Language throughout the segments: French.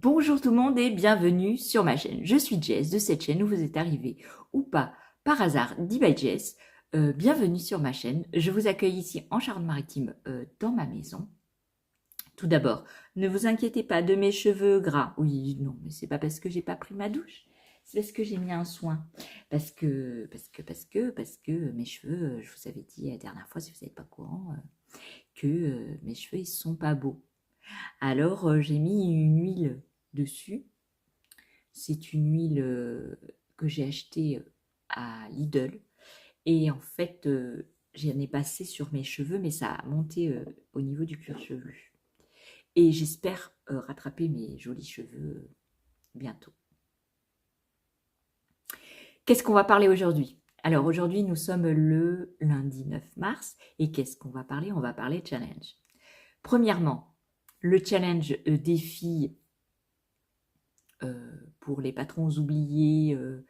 Bonjour tout le monde et bienvenue sur ma chaîne. Je suis Jess de cette chaîne où vous êtes arrivé ou pas par hasard dit by Jess. Bienvenue sur ma chaîne. Je vous accueille ici en Charente-Maritime dans ma maison. Tout d'abord, ne vous inquiétez pas de mes cheveux gras. Oui, non, mais c'est pas parce que j'ai pas pris ma douche. C'est parce que j'ai mis un soin. Parce que mes cheveux, je vous avais dit la dernière fois, si vous n'êtes pas au courant, que mes cheveux ils sont pas beaux. Alors j'ai mis une huile dessus. C'est une huile que j'ai achetée à Lidl. Et en fait, j'en ai passé sur mes cheveux, mais ça a monté au niveau du cuir chevelu. Et j'espère rattraper mes jolis cheveux bientôt. Qu'est-ce qu'on va parler aujourd'hui? Alors aujourd'hui, nous sommes le lundi 9 mars. Et qu'est-ce qu'on va parler? On va parler challenge. Premièrement, le challenge des filles pour les patrons oubliés, le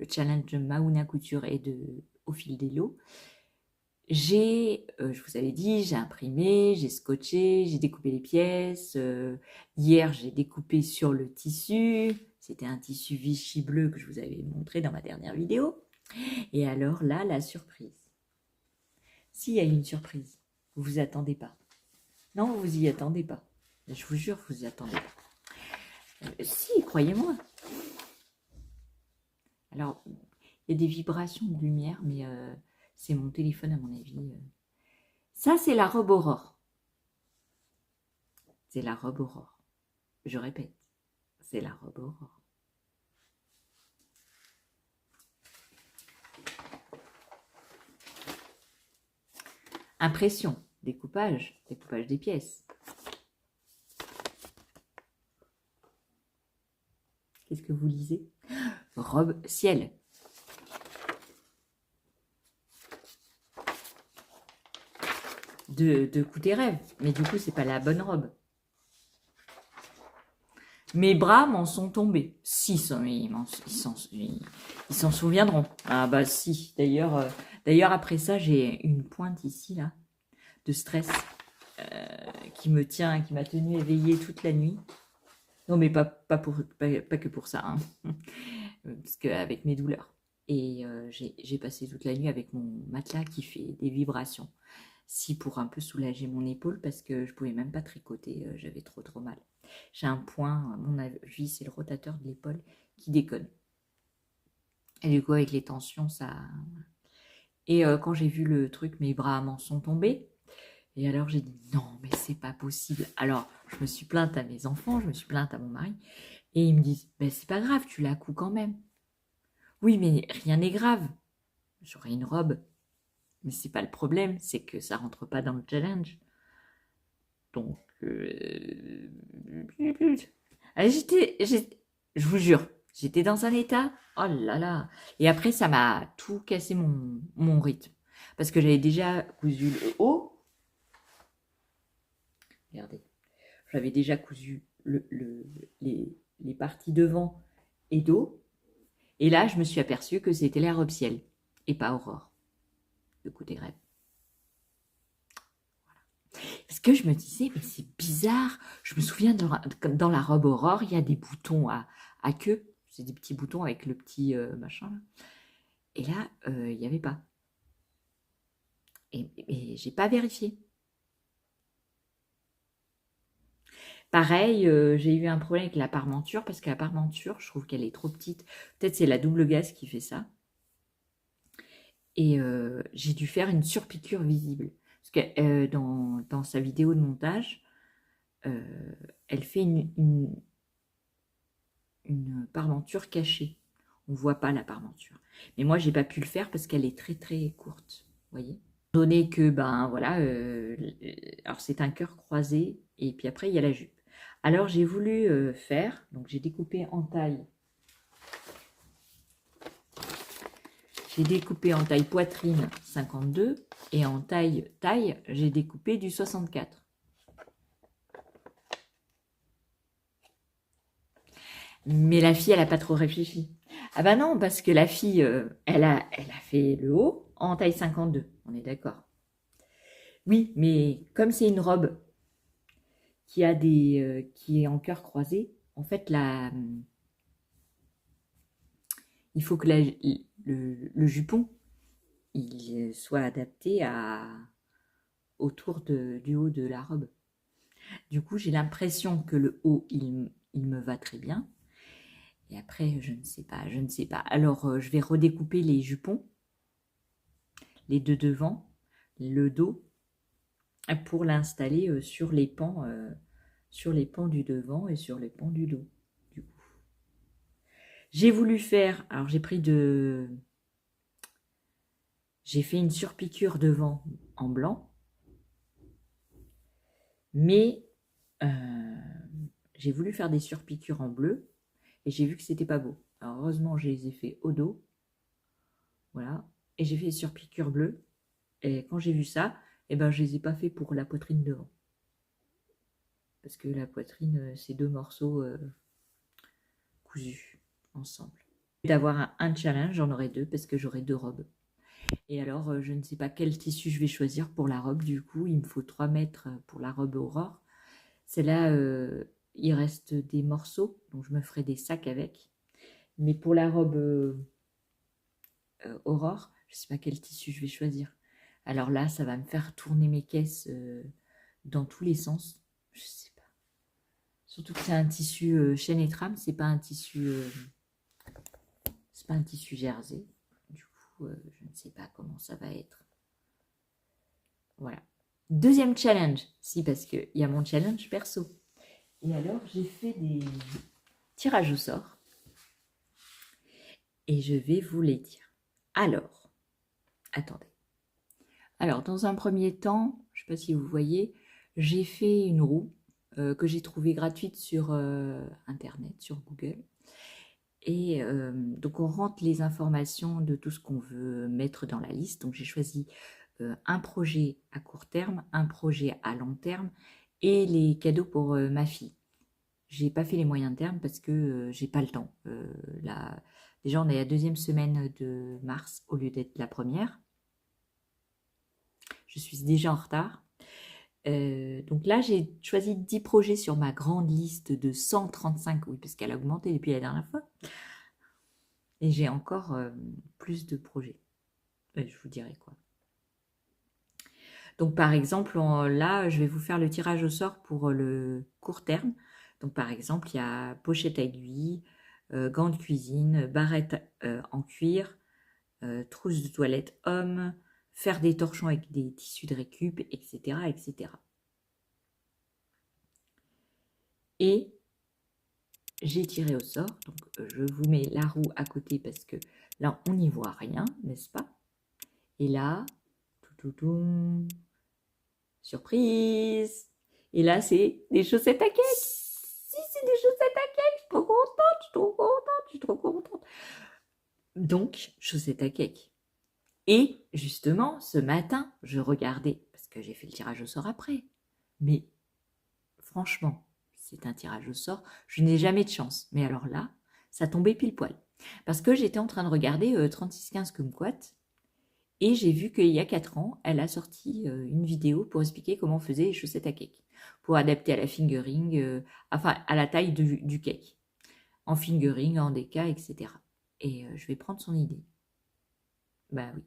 challenge de Maouna Couture et de Au fil des lots. Je vous avais dit, j'ai imprimé, j'ai scotché, j'ai découpé les pièces. Hier, j'ai découpé sur le tissu. C'était un tissu Vichy bleu que je vous avais montré dans ma dernière vidéo. Et alors là, la surprise. S'il y a une surprise, vous vous attendez pas. Non, vous y attendez pas. Je vous jure, vous y attendez pas. Si, croyez-moi. Alors, il y a des vibrations de lumière, mais c'est mon téléphone à mon avis. Ça, c'est la robe Aurore. C'est la robe Aurore. Je répète, c'est la robe Aurore. Impression, découpage des pièces. Qu'est-ce que vous lisez? Robe ciel. De coup des rêves. Mais du coup, c'est pas la bonne robe. Mes bras m'en sont tombés. Si, ils s'en souviendront. Ah bah si. D'ailleurs après ça, j'ai une pointe ici, là, de stress qui m'a tenu éveillée toute la nuit. Non, mais pas que pour ça, hein. Parce qu'avec mes douleurs. Et j'ai passé toute la nuit avec mon matelas qui fait des vibrations. Si pour un peu soulager mon épaule, parce que je pouvais même pas tricoter, j'avais trop mal. J'ai un point, à mon avis, c'est le rotateur de l'épaule qui déconne. Et du coup, avec les tensions, ça... Et quand j'ai vu le truc, mes bras m'en sont tombés. Et alors, j'ai dit, non, mais c'est pas possible. Alors, je me suis plainte à mes enfants, je me suis plainte à mon mari. Et ils me disent, ben, c'est pas grave, tu la couds quand même. Oui, mais rien n'est grave. J'aurai une robe. Mais c'est pas le problème, c'est que ça rentre pas dans le challenge. Donc, je vous jure, j'étais dans un état, oh là là. Et après, ça m'a tout cassé mon rythme. Parce que j'avais déjà cousu le haut. Regardez, j'avais déjà cousu les parties devant et dos. Et là, je me suis aperçue que c'était la robe ciel et pas Aurore, de coup des rêves. Parce que je me disais, mais c'est bizarre. Je me souviens, dans la robe Aurore, il y a des boutons à queue. C'est des petits boutons avec le petit machin. Là. Et là, il n'y avait pas. Et j'ai pas vérifié. Pareil, j'ai eu un problème avec la parmenture, parce que la parmenture, je trouve qu'elle est trop petite. Peut-être c'est la double gaze qui fait ça. Et j'ai dû faire une surpiqûre visible. Parce que dans sa vidéo de montage, elle fait une parmenture cachée. On ne voit pas la parmenture. Mais moi, j'ai pas pu le faire parce qu'elle est très courte. Vous voyez? Donné que, ben voilà, alors c'est un cœur croisé et puis après il y a la jupe. Alors j'ai voulu faire, donc j'ai découpé en taille. J'ai découpé en taille poitrine 52 et en taille, j'ai découpé du 64. Mais la fille, elle n'a pas trop réfléchi. Ah bah non, parce que la fille, elle a fait le haut en taille 52. On est d'accord. Oui, mais comme c'est une robe qui est en cœur croisé, en fait, il faut que le jupon il soit adapté autour du haut de la robe. Du coup, j'ai l'impression que le haut, il me va très bien. Et après, je ne sais pas, je ne sais pas. Alors, je vais redécouper les jupons, les deux devant, le dos, pour l'installer sur les pans du devant et sur les pans du dos. Du coup, j'ai voulu faire, alors j'ai fait une surpiqûre devant en blanc, mais j'ai voulu faire des surpiqûres en bleu et j'ai vu que c'était pas beau. Alors heureusement, je les ai fait au dos, voilà, et j'ai fait des surpiqûres bleues. Et quand j'ai vu ça, eh ben, je les ai pas fait pour la poitrine devant. Parce que la poitrine, c'est deux morceaux cousus ensemble. D'avoir un challenge, j'en aurai deux parce que j'aurai deux robes. Et alors, je ne sais pas quel tissu je vais choisir pour la robe. Du coup, il me faut 3 mètres pour la robe Aurore. Celle-là, il reste des morceaux, donc je me ferai des sacs avec. Mais pour la robe Aurore, je ne sais pas quel tissu je vais choisir. Alors là, ça va me faire tourner mes caisses dans tous les sens. Je sais pas. Surtout que c'est un tissu chaîne et trame, c'est pas un tissu jersey. Du coup, je ne sais pas comment ça va être. Voilà. Deuxième challenge. Si, parce qu'il y a mon challenge perso. Et alors, j'ai fait des tirages au sort. Et je vais vous les dire. Alors, attendez. Alors, dans un premier temps, je ne sais pas si vous voyez, j'ai fait une roue que j'ai trouvée gratuite sur Internet, sur Google. Et donc, on rentre les informations de tout ce qu'on veut mettre dans la liste. Donc, j'ai choisi un projet à court terme, un projet à long terme et les cadeaux pour ma fille. J'ai pas fait les moyens termes parce que j'ai pas le temps. Là, déjà, on est à la 2e semaine de mars au lieu d'être la première. Je suis déjà en retard. Donc là, j'ai choisi 10 projets sur ma grande liste de 135, oui, parce qu'elle a augmenté depuis la dernière fois. Et j'ai encore plus de projets. Je vous dirai quoi. Donc par exemple, là, je vais vous faire le tirage au sort pour le court terme. Donc par exemple, il y a pochette à aiguille, gants de cuisine, barrette en cuir, trousse de toilette homme, faire des torchons avec des tissus de récup, etc. etc. Et j'ai tiré au sort, donc je vous mets la roue à côté parce que là, on n'y voit rien, n'est-ce pas? Et là, surprise! Et là, c'est des chaussettes à cake! Si, c'est des chaussettes à cake! Je suis trop contente, je suis trop contente, je suis trop contente! Donc, chaussettes à cake. Et justement, ce matin, je regardais, parce que j'ai fait le tirage au sort après, mais franchement, c'est un tirage au sort, je n'ai jamais de chance. Mais alors là, ça tombait pile poil. Parce que j'étais en train de regarder 3615 Kumquat, et j'ai vu qu'il y a 4 ans, elle a sorti une vidéo pour expliquer comment on faisait les chaussettes à cake, pour adapter à la fingering, enfin à la taille du cake, en fingering, en déca, etc. Et je vais prendre son idée. Bah oui.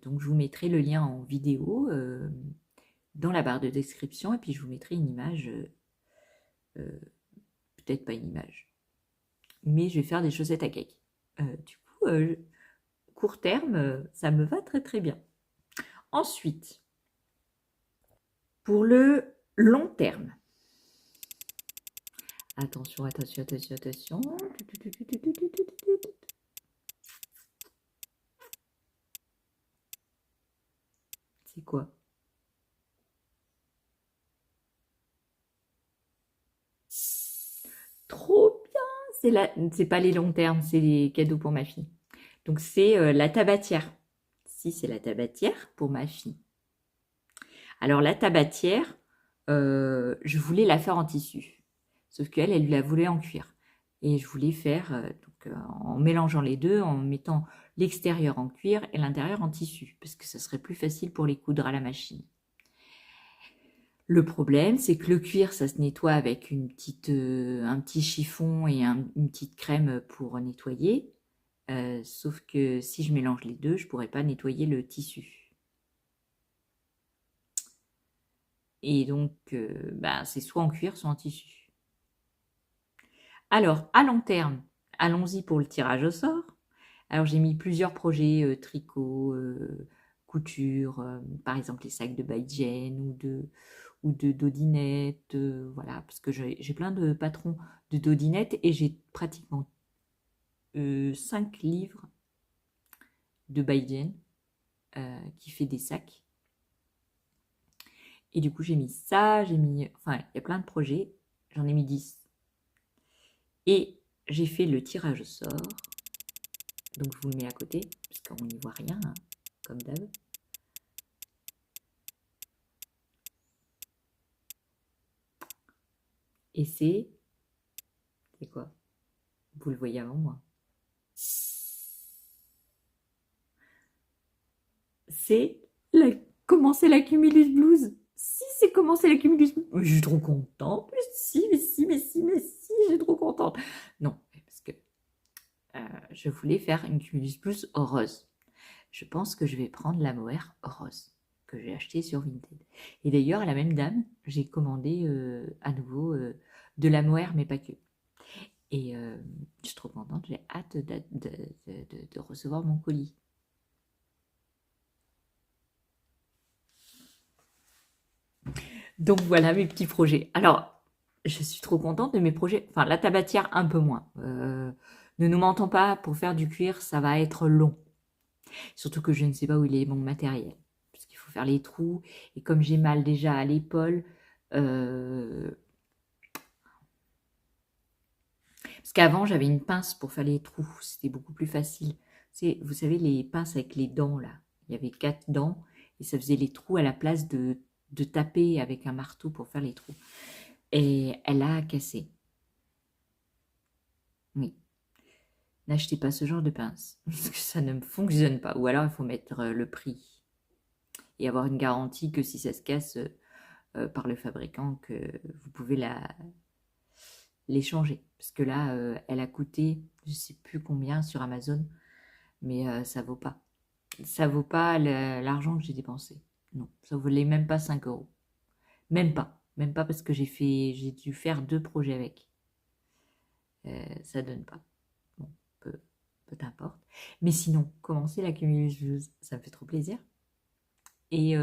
Donc je vous mettrai le lien en vidéo dans la barre de description, et puis je vous mettrai une image, peut-être pas une image, mais je vais faire des chaussettes à cake. Du coup, court terme, ça me va très très bien. Ensuite, pour le long terme, attention, attention, attention, attention. C'est quoi? Trop bien! C'est pas les longs termes, c'est les cadeaux pour ma fille. Donc c'est la tabatière. Si, c'est la tabatière pour ma fille. Alors la tabatière, je voulais la faire en tissu. Sauf qu'elle, elle la voulait en cuir. Et je voulais faire en mélangeant les deux, en mettant l'extérieur en cuir et l'intérieur en tissu. Parce que ça serait plus facile pour les coudre à la machine. Le problème, c'est que le cuir, ça se nettoie avec un petit chiffon et une petite crème pour nettoyer. Sauf que si je mélange les deux, je pourrais pas nettoyer le tissu. Et donc, bah, c'est soit en cuir, soit en tissu. Alors, à long terme, allons-y pour le tirage au sort. Alors, j'ai mis plusieurs projets tricot, couture, par exemple les sacs de by Jane ou de dodinettes, voilà, parce que j'ai plein de patrons de dodinettes et j'ai pratiquement 5 livres de by Jane qui fait des sacs. Et du coup, j'ai mis ça, enfin, il y a plein de projets, j'en ai mis 10. Et j'ai fait le tirage au sort. Donc, je vous le mets à côté, parce qu'on n'y voit rien, hein, comme d'hab. Et c'est quoi? Vous le voyez avant moi. C'est comment c'est la Cumulus Blues. Si, c'est comment c'est la Cumulus Blues. Je suis trop contente. Mais si, je suis trop contente. Non, parce que je voulais faire une Cumulus Blues rose. Je pense que je vais prendre la mohair rose que j'ai acheté sur Vinted. Et d'ailleurs, à la même dame, j'ai commandé à nouveau de la mohair, mais pas que. Et je suis trop contente, j'ai hâte de recevoir mon colis. Donc voilà mes petits projets. Alors, je suis trop contente de mes projets. Enfin, la tabatière, un peu moins. Ne nous mentons pas, pour faire du cuir, ça va être long. Surtout que je ne sais pas où il est mon matériel. Parce qu'il faut faire les trous. Et comme j'ai mal déjà à l'épaule, parce qu'avant, j'avais une pince pour faire les trous. C'était beaucoup plus facile. Vous savez, les pinces avec les dents, là. Il y avait 4 dents. Et ça faisait les trous à la place de taper avec un marteau pour faire les trous. Et elle a cassé. Oui. N'achetez pas ce genre de pince. Parce que ça ne fonctionne pas. Ou alors, il faut mettre le prix. Et avoir une garantie que si ça se casse par le fabricant, que vous pouvez l'échanger. Parce que là, elle a coûté, je ne sais plus combien sur Amazon, mais ça vaut pas. Ça vaut pas l'argent que j'ai dépensé. Non, ça valait même pas 5 euros. Même pas. Même pas parce que j'ai dû faire 2 projets avec. Ça donne pas. Bon, peu importe. Mais sinon, commencer la Cumulus Blues, ça me fait trop plaisir. Et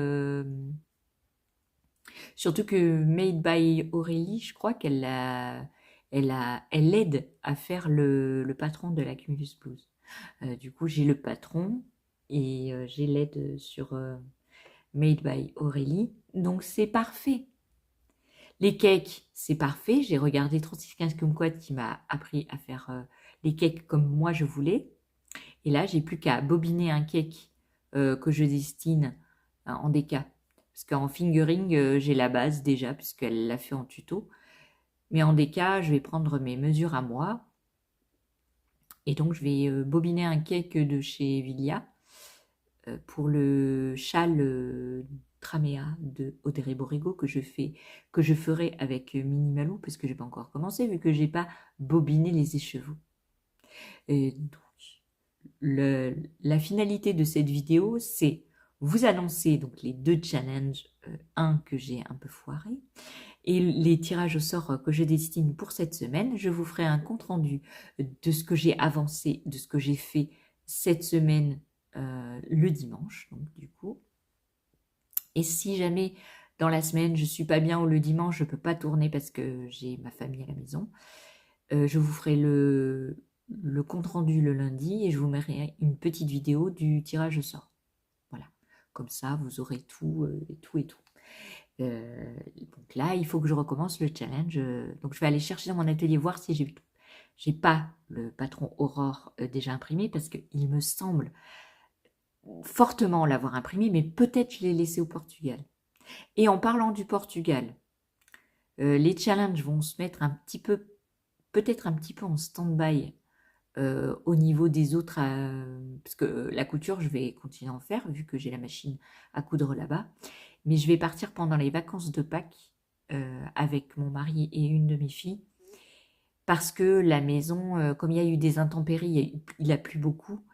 surtout que Made by Aurélie, je crois qu'elle elle aide à faire le patron de la Cumulus Blues. Du coup, j'ai le patron et j'ai l'aide sur Made by Aurélie. Donc, c'est parfait. Les cakes, c'est parfait. J'ai regardé 3615 Kumquat qui m'a appris à faire les cakes comme moi je voulais. Et là, j'ai plus qu'à bobiner un cake que je destine en déca. Parce qu'en fingering, j'ai la base déjà, puisqu'elle l'a fait en tuto. Mais en déca, je vais prendre mes mesures à moi. Et donc, je vais bobiner un cake de chez Vilia pour le châle Tramea de Audrey Borrego que je ferai avec Minimalou, parce que je n'ai pas encore commencé, vu que je n'ai pas bobiné les écheveaux. Et donc, la finalité de cette vidéo, c'est vous annoncer donc les 2 challenges, un que j'ai un peu foiré, et les tirages au sort que je destine pour cette semaine. Je vous ferai un compte rendu de ce que j'ai avancé, de ce que j'ai fait cette semaine le dimanche, donc du coup. Et si jamais dans la semaine je suis pas bien ou le dimanche je peux pas tourner parce que j'ai ma famille à la maison, je vous ferai le compte rendu le lundi et je vous mettrai une petite vidéo du tirage au sort. Voilà, comme ça vous aurez tout et tout. Donc là, il faut que je recommence le challenge. Donc je vais aller chercher dans mon atelier voir si j'ai pas le patron Aurore déjà imprimé parce qu'il me semble fortement l'avoir imprimé, mais peut-être je l'ai laissé au Portugal. Et en parlant du Portugal, les challenges vont se mettre peut-être un petit peu en stand-by au niveau des autres, parce que la couture, je vais continuer à en faire vu que j'ai la machine à coudre là-bas. Mais je vais partir pendant les vacances de Pâques avec mon mari et une de mes filles. Parce que la maison, comme il y a eu des intempéries, il a plu beaucoup,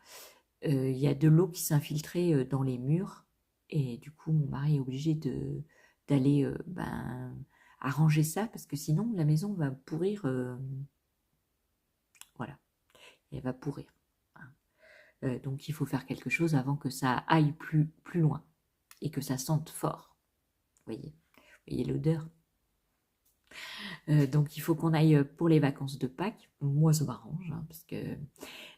il y a de l'eau qui s'est infiltrée dans les murs. Et du coup, mon mari est obligé d'aller arranger ça, parce que sinon, la maison va pourrir. Voilà, elle va pourrir. Donc, il faut faire quelque chose avant que ça aille plus loin et que ça sente fort. Vous voyez l'odeur. Donc il faut qu'on aille pour les vacances de Pâques. Moi ça m'arrange, hein, parce que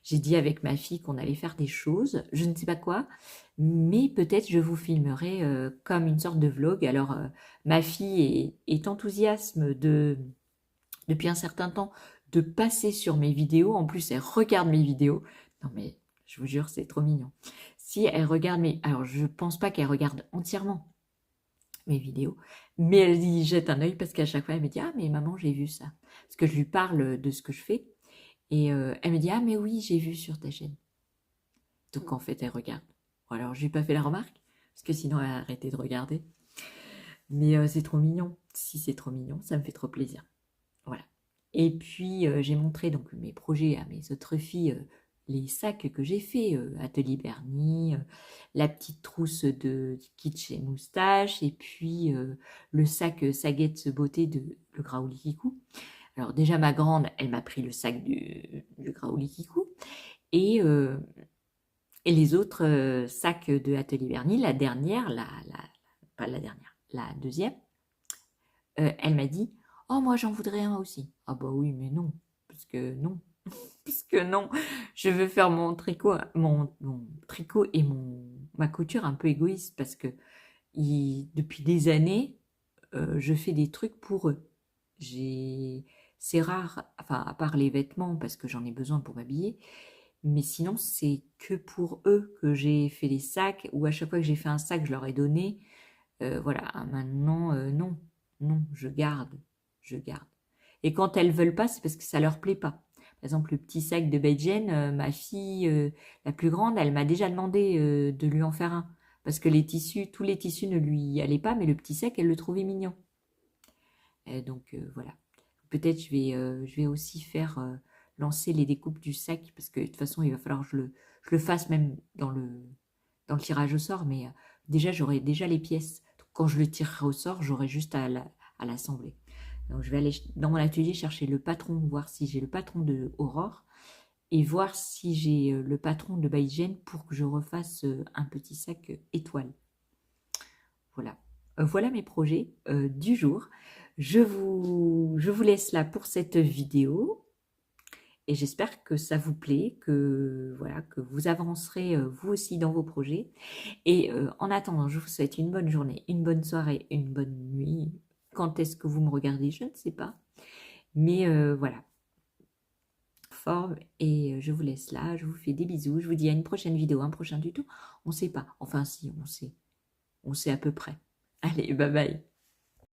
j'ai dit avec ma fille qu'on allait faire des choses, je ne sais pas quoi, mais peut-être je vous filmerai comme une sorte de vlog. Alors ma fille est enthousiaste depuis un certain temps de passer sur mes vidéos. En plus elle regarde mes vidéos. Non mais je vous jure c'est trop mignon. Si elle regarde alors je pense pas qu'elle regarde entièrement mes vidéos, mais elle y jette un œil parce qu'à chaque fois elle me dit ah mais maman j'ai vu ça, parce que je lui parle de ce que je fais et elle me dit ah mais oui j'ai vu sur ta chaîne, donc en fait elle regarde. Alors je lui ai pas fait la remarque parce que sinon elle a arrêté de regarder, mais c'est trop mignon. Si c'est trop mignon, ça me fait trop plaisir. Voilà. Et puis j'ai montré donc mes projets à mes autres filles, les sacs que j'ai fait, Atelier Bernie, la petite trousse de Kitsch et Moustache, et puis le sac Saguette Beauté de le Graouli Kikou. Alors déjà ma grande, elle m'a pris le sac du Graouli Kikou, et les autres sacs de Atelier Bernie, la dernière, pas la dernière, la deuxième, elle m'a dit « Oh, moi, j'en voudrais un aussi. » Ah bah oui, mais non, parce que non. Parce que non, je veux faire mon tricot, mon tricot et ma couture un peu égoïste, parce que depuis des années, je fais des trucs pour eux. C'est rare, enfin, à part les vêtements, parce que j'en ai besoin pour m'habiller, mais sinon, c'est que pour eux que j'ai fait les sacs, ou à chaque fois que j'ai fait un sac, je leur ai donné. Voilà, maintenant, non, je garde. Et quand elles veulent pas, c'est parce que ça leur plaît pas. Par exemple, le petit sac de Beijing, ma fille, la plus grande, elle m'a déjà demandé de lui en faire un. Parce que tous les tissus ne lui allaient pas, mais le petit sac, elle le trouvait mignon. Donc voilà. Peut-être je vais aussi faire lancer les découpes du sac, parce que de toute façon, il va falloir que je le fasse même dans le tirage au sort, mais déjà, j'aurai déjà les pièces. Donc, quand je le tirerai au sort, j'aurai juste à l'assembler. Donc je vais aller dans mon atelier chercher le patron, voir si j'ai le patron de Aurore et voir si j'ai le patron de Baïgène pour que je refasse un petit sac étoile. Voilà. Voilà mes projets du jour. Je vous laisse là pour cette vidéo et j'espère que ça vous plaît, que voilà, que vous avancerez vous aussi dans vos projets. Et en attendant, je vous souhaite une bonne journée, une bonne soirée, une bonne nuit. Quand est-ce que vous me regardez, je ne sais pas. Mais voilà. Forme et je vous laisse là. Je vous fais des bisous. Je vous dis à une prochaine vidéo, un prochain tuto. On ne sait pas. Enfin si, on sait. On sait à peu près. Allez, bye bye.